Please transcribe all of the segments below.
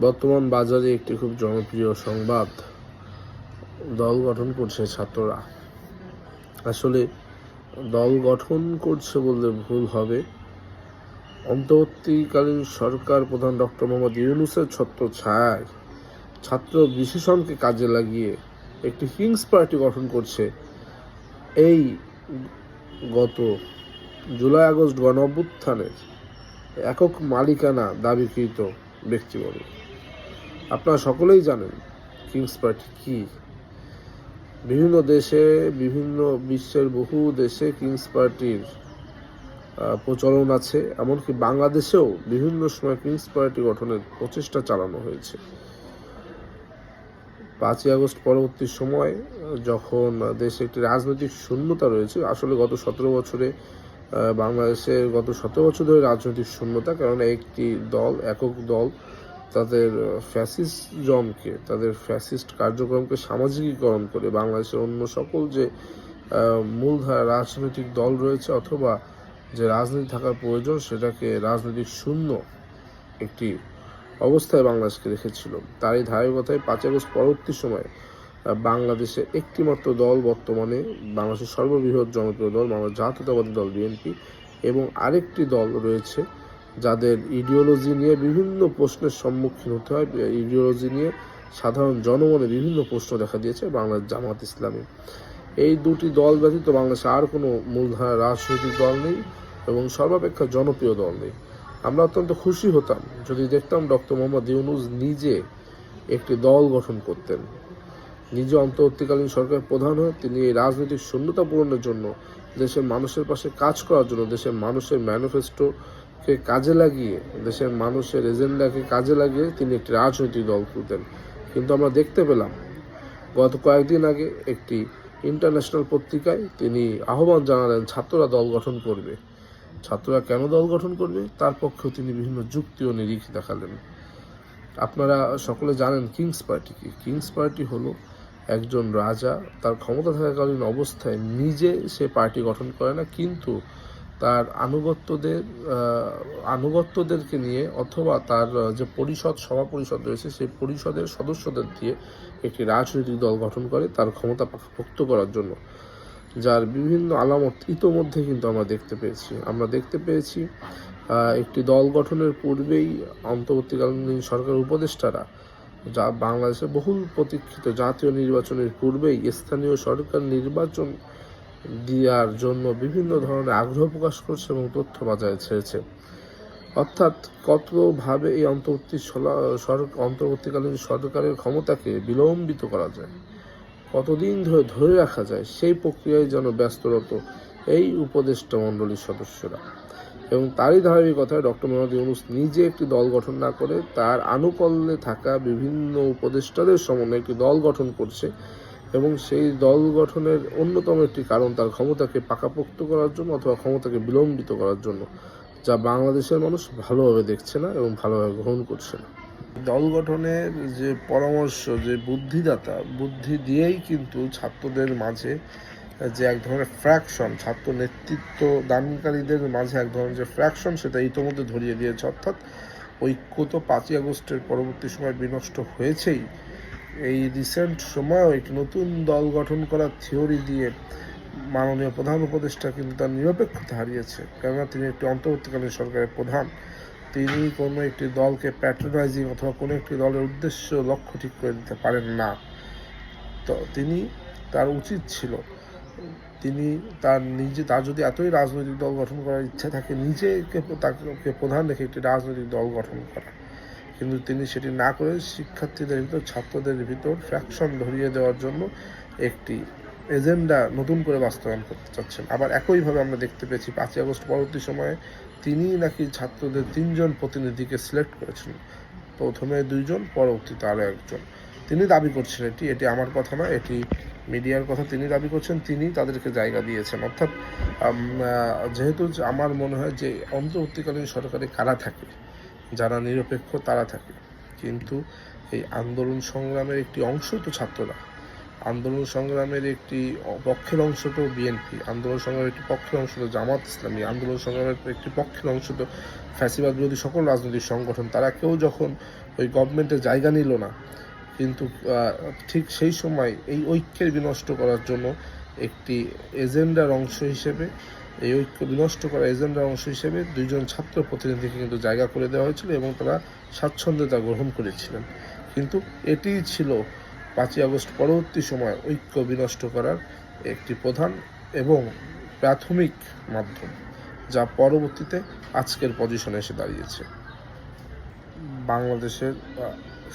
বর্তমান বাজারে একটি খুব জনপ্রিয় সংবাদ, দল গঠন করছে ছাত্ররা। আসলে দল গঠন করছে বললে ভুল হবে। অন্তর্বর্তীকালীন সরকার প্রধান ডক্টর মোহাম্মদ ইউনূসের ছত্রছায়ায় ছাত্র বিশেষণকে কাজে লাগিয়ে একটি কিংস পার্টি গঠন করছে এই গত জুলাই আগস্ট গণ অভ্যুত্থানের একক মালিকানা দাবিকৃত ব্যক্তিবর্গ। আপনারা সকলেই জানেন কিংস পার্টি কি। বিভিন্ন দেশে, বিভিন্ন বিশ্বের বহু দেশে কিংস পার্টির প্রচলন আছে। এমনকি বাংলাদেশেও বিভিন্ন সময় কিংস পার্টি গঠনের প্রচেষ্টা চালানো হয়েছে। 5ই আগস্ট পরবর্তী সময় যখন দেশে একটি রাজনৈতিক শূন্যতা রয়েছে, আসলে গত 17 বছরে বাংলাদেশের গত 17 বছর ধরে রাজনৈতিক শূন্যতা, কারণ একটি দল, একক দল তাদের ফ্যাসিজমকে, তাদের ফ্যাসিস্ট কার্যক্রমকে সামাজিকীকরণ করে বাংলাদেশের অন্য সকল যে মূলধারা রাজনৈতিক দল রয়েছে অথবা যে রাজনীতি থাকার প্রয়োজন সেটাকে রাজনৈতিক শূন্য একটি অবস্থায় বাংলাদেশকে রেখেছিল। তারই ধারাবাহিকতায় 5ই আগস্ট পরবর্তী সময়ে বাংলাদেশে একটিমাত্র দল বর্তমানে বাংলাদেশের সর্ববৃহৎ জনপ্রিয় দল বাংলাদেশ জাতীয়তাবাদী দল বিএনপি, এবং আরেকটি দল রয়েছে যাদের ইডিওলজি নিয়ে বিভিন্ন প্রশ্নের সম্মুখীন হতে হয়। ইডিওলজি নিয়ে সাধারণ জনমনে বিভিন্ন প্রশ্ন দেখা দিয়েছে, বাংলাদেশ জামাত ইসলামী। এই দুটি দল ব্যতীত বাংলাদেশে আর কোনো মূলধারা রাজনৈতিক দল নেই এবং সর্বাপেক্ষা জনপ্রিয় দল নেই। আমরা অত্যন্ত খুশি হতাম যদি দেখতাম ডক্টর মোহাম্মদ ইউনূস নিজে একটি দল গঠন করতেন, নিজে অন্তর্বর্তীকালীন সরকার প্রধান হয়ে তিনি এই রাজনৈতিক শূন্যতা পূরণের জন্য, দেশের মানুষের পাশে কাজ করার জন্য, দেশের মানুষের ম্যানিফেস্টোকে কাজে লাগিয়ে, দেশের মানুষের এজেন্ডাকে কাজে লাগিয়ে তিনি একটি রাজনৈতিক দল খুলতেন। কিন্তু আমরা দেখতে পেলাম গত কয়েকদিন আগে একটি ইন্টারন্যাশনাল পত্রিকায় তিনি আহ্বান জানালেন ছাত্ররা দল গঠন করবে। ছাত্ররা কেন দল গঠন করবে তার পক্ষেও তিনি বিভিন্ন যুক্তি ও নিরিখ দেখালেন। আপনারা সকলে জানেন কিংস পার্টি কি। কিংস পার্টি হলো একজন রাজা তার ক্ষমতা থাকাকালীন অবস্থায় নিজে সে পার্টি গঠন করে না, কিন্তু তার আনুগত্যদেরকে নিয়ে অথবা তার যে সভা পরিষদ রয়েছে সেই পরিষদের সদস্যদের দিয়ে একটি রাজনৈতিক দল গঠন করে তার ক্ষমতা পাকাপোক্ত করার জন্য, যার বিভিন্ন আলামত ইতোমধ্যে কিন্তু আমরা দেখতে পেয়েছি। একটি দল গঠনের পূর্বেই অন্তর্বর্তীকালীন সরকারের উপদেষ্টারা, যা বাংলাদেশের বহুল প্রতীক্ষিত জাতীয় নির্বাচনের পূর্বেই স্থানীয় সরকার নির্বাচন দেওয়ার জন্য বিভিন্ন ধরনের আগ্রহ প্রকাশ করছে এবং তথ্য বাজারে ছেড়েছে। অর্থাৎ কতভাবে এই অন্তর্বর্তীকালীন সরকারের ক্ষমতাকে বিলম্বিত করা যায়, কতদিন ধরে রাখা যায়, সেই প্রক্রিয়ায় যেন ব্যস্তরত এই উপদেষ্টা মণ্ডলীর সদস্যরা। এবং তারই ধারাবাহিকতায় ডক্টর মোহাম্মদ ইউনূস নিজে একটি দল গঠন না করে তার আনুকল্যে থাকা বিভিন্ন উপদেষ্টাদের সমন্বয়ে একটি দল গঠন করছে, এবং সেই দল গঠনের অন্যতম একটি কারণ তার ক্ষমতাকে পাকাপোক্ত করার জন্য অথবা ক্ষমতাকে বিলম্বিত করার জন্য, যা বাংলাদেশের মানুষ ভালোভাবে দেখছে না এবং ভালোভাবে গ্রহণ করছে না। দল গঠনের যে পরামর্শ, যে বুদ্ধি দিয়েই কিন্তু ছাত্রদের মাঝে যে এক ধরনের ফ্র্যাকশন, ছাত্র নেতৃত্ব দানকারীদের মাঝে এক ধরনের যে ফ্র্যাকশন, সেটা ইতোমধ্যে ধরিয়ে দিয়েছে। অর্থাৎ ঐক্য তো 5ই আগস্টের পরবর্তী সময় বিনষ্ট হয়েছেই, এই রিসেন্ট সময়েও একটি নতুন দল গঠন করার থিওরি দিয়ে মাননীয় প্রধান উপদেষ্টা কিন্তু তার নিরপেক্ষতা হারিয়েছে। কেননা তিনি একটি অন্তর্বর্তীকালীন সরকারের প্রধান, তিনি কোনো একটি দলকে প্যাট্রোনাইজিং অথবা কোনো একটি দলের উদ্দেশ্য লক্ষ্য ঠিক করে দিতে পারেন না। তো তার উচিত ছিল তার যদি এতই রাজনৈতিক দল গঠন করার ইচ্ছা থাকে, তাকে প্রধান রেখে একটি রাজনৈতিক দল গঠন করা। কিন্তু তিনি সেটি না করে শিক্ষার্থীদের ভিতর, ছাত্রদের ভিতর ফ্র্যাকশন ধরিয়ে দেওয়ার জন্য একটি এজেন্ডা নতুন করে বাস্তবায়ন করতে চাচ্ছেন। আবার একইভাবে আমরা দেখতে পেয়েছি 5ই আগস্ট পরবর্তী সময়ে তিনি নাকি ছাত্রদের 3 জন প্রতিনিধিকে সিলেক্ট করেছেন, প্রথমে 2 জন, পরবর্তীতে আরও 1 জন। তিনি দাবি করছেন, এটি আমার কথা না, এটি মিডিয়ার কথা, তিনি দাবি করছেন তিনি তাদেরকে জায়গা দিয়েছেন। অর্থাৎ যেহেতু আমার মনে হয় যে অন্তর্বর্তীকালীন সরকারে কারা থাকে, যারা নিরপেক্ষ তারা থাকে, কিন্তু এই আন্দোলন সংগ্রামের একটি অংশ তো ছাত্ররা। আন্দোলন সংগ্রামের একটি পক্ষের অংশ তো বিএনপি, আন্দোলন সংগ্রামের একটি পক্ষের অংশ তো জামাত ইসলামী, আন্দোলন সংগ্রামের একটি পক্ষের অংশ তো ফ্যাসিবাদ বিরোধী সকল রাজনৈতিক সংগঠন। তারা কেউ যখন ওই গভর্নমেন্টে জায়গা নিল না, কিন্তু ঠিক সেই সময় এই ঐক্যের বিনষ্ট করার জন্য একটি এজেন্ডার অংশ হিসেবে, এই ঐক্য বিনষ্ট করা এজেন্ডার অংশ হিসেবে দুইজন ছাত্র প্রতিনিধিকে কিন্তু জায়গা করে দেওয়া হয়েছিল এবং তারা স্বাচ্ছন্দ্যে তা গ্রহণ করেছিলেন। কিন্তু এটিই ছিল 5ই আগস্ট পরবর্তী সময় ঐক্য বিনষ্ট করার একটি প্রধান এবং প্রাথমিক মাধ্যম, যা পরবর্তীতে আজকের পজিশনে এসে দাঁড়িয়েছে। বাংলাদেশের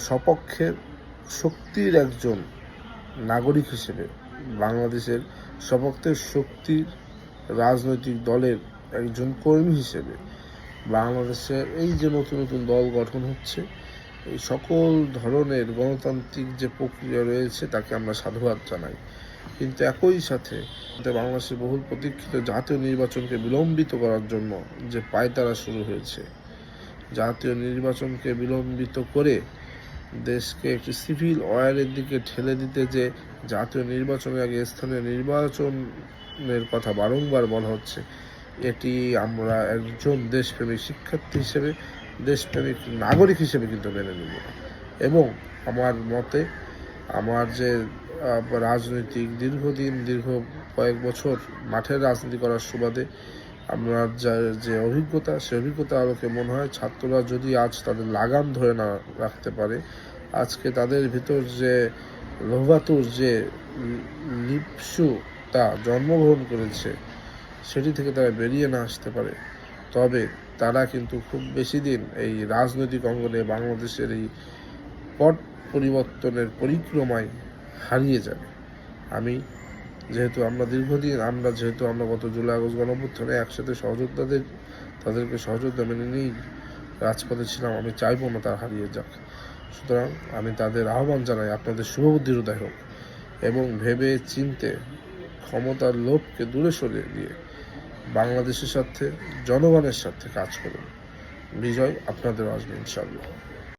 সপক্ষের শক্তির একজন নাগরিক হিসেবে, বাংলাদেশের সপক্ষের শক্তির রাজনৈতিক দলের একজন কর্মী হিসেবে, বাংলাদেশের এই যে নতুন নতুন দল গঠন হচ্ছে, এই সকল ধরনের গণতান্ত্রিক যে প্রক্রিয়া রয়েছে তাকে আমরা সাধুবাদ জানাই। কিন্তু একই সাথে বাংলাদেশের বহুল প্রতীক্ষিত জাতীয় নির্বাচনকে বিলম্বিত করার জন্য যে পায়তারা শুরু হয়েছে, জাতীয় নির্বাচনকে বিলম্বিত করে দেশকে একটি সিভিল ওয়ারের দিকে ঠেলে দিতে যে জাতীয় নির্বাচনের আগে স্থানীয় নির্বাচনের কথা বারংবার বলা হচ্ছে, এটি আমরা একজন দেশপ্রেমিক শিক্ষার্থী হিসেবে, দেশপ্রেমিক নাগরিক হিসেবে কিন্তু মেনে নিব না। এবং আমার মতে, আমার যে রাজনৈতিক দীর্ঘ কয়েক বছর মাঠের রাজনীতি করার সুবাদে আমার যে অভিজ্ঞতা, সে অভিজ্ঞতার আলোকে মনে হয় ছাত্ররা যদি আজ তাদের লাগাম ধরে না রাখতে পারে, আজকে তাদের ভিতর যে লোভাতুর যে লিপ্সুতা জন্মগ্রহণ করেছে, সেটি থেকে তারা বেরিয়ে না আসতে পারে, তবে তারা কিন্তু খুব বেশি দিন এই রাজনৈতিক অঙ্গনে বাংলাদেশের এই পট পরিবর্তনের পরিক্রমায় হারিয়ে যাবে। যেহেতু আমরা গত জুলাই আগস্ট গণঅভ্যুত্থানে একসাথে তাদেরকে সহযোগিতা মেনে নিয়েই রাজপথে ছিলাম, আমি চাইবো না তারা হারিয়ে যাক। সুতরাং আমি তাদের আহ্বান জানাই, আপনাদের শুভবুদ্ধির উদয় হোক এবং ভেবে চিনতে ক্ষমতার লোভকে দূরে সরিয়ে দিয়ে বাংলাদেশের সাথে, জনগণের সাথে কাজ করুন। বিজয় আপনাদের আসবে ইনশাআল্লাহ।